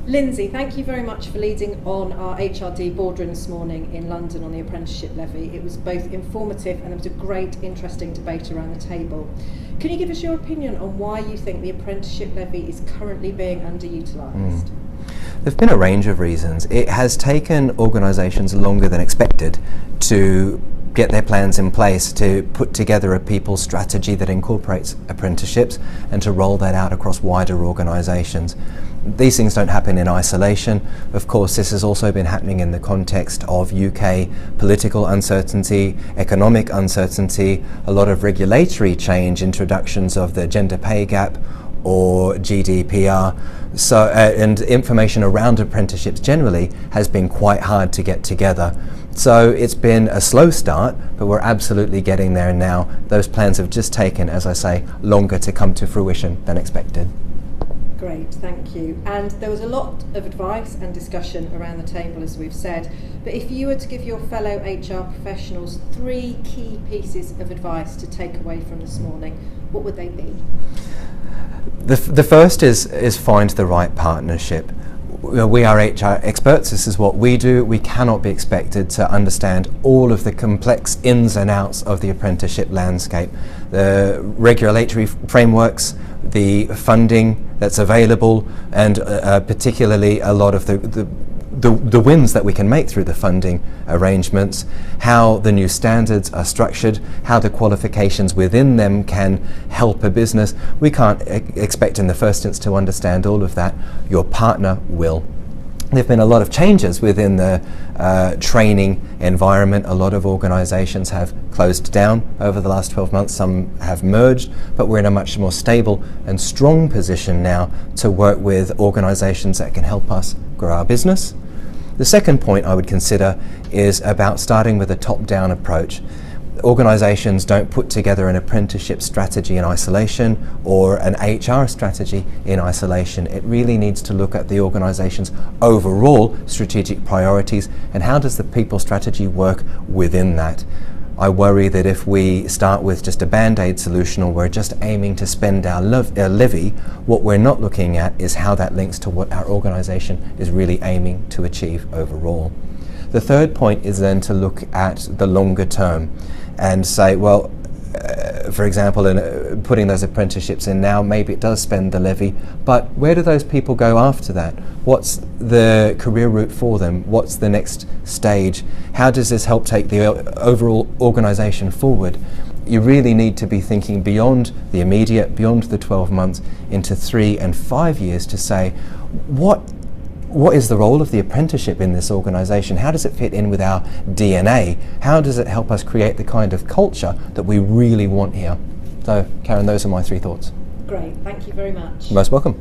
Lindsay, thank you very much for leading on our HRD boardroom this morning in London on the apprenticeship levy. It was both informative and there was a great, interesting debate around the table. Can you give us your opinion on why you think the apprenticeship levy is currently being underutilised? There have been a range of reasons. It has taken organisations longer than expected to get their plans in place, to put together a people strategy that incorporates apprenticeships and to roll that out across wider organisations. These things don't happen in isolation. Of course, this has also been happening in the context of UK political uncertainty, economic uncertainty, a lot of regulatory change, introductions of the gender pay gap or GDPR. And information around apprenticeships generally has been quite hard to get together. So it's been a slow start, but we're absolutely getting there now. Those plans have just taken, as I say, longer to come to fruition than expected. Great, thank you. And there was a lot of advice and discussion around the table, as we've said, but if you were to give your fellow HR professionals 3 key pieces of advice to take away from this morning, what would they be? The first is find the right partnership. We are HR experts, this is what we do. We cannot be expected to understand all of the complex ins and outs of the apprenticeship landscape. The regulatory frameworks, the funding that's available, and particularly a lot of the wins that we can make through the funding arrangements, how the new standards are structured, how the qualifications within them can help a business. We can't expect in the first instance to understand all of that. Your partner will. There have been a lot of changes within the training environment. A lot of organisations have closed down over the last 12 months. Some have merged, but we're in a much more stable and strong position now to work with organisations that can help us grow our business. The second point I would consider is about starting with a top-down approach. Organisations don't put together an apprenticeship strategy in isolation or an HR strategy in isolation. It really needs to look at the organisation's overall strategic priorities and how does the people strategy work within that. I worry that if we start with just a band-aid solution or we're just aiming to spend our levy, what we're not looking at is how that links to what our organisation is really aiming to achieve overall. The third point is then to look at the longer term and say, well, for example, in putting those apprenticeships in now, maybe it does spend the levy, but where do those people go after that? What's the career route for them? What's the next stage? How does this help take the overall organisation forward? You really need to be thinking beyond the immediate, beyond the 12 months, into 3 and 5 years to say, what is the role of the apprenticeship in this organisation? How does it fit in with our DNA? How does it help us create the kind of culture that we really want here? So, Karen, those are my 3 thoughts. Great, thank you very much. You're most welcome.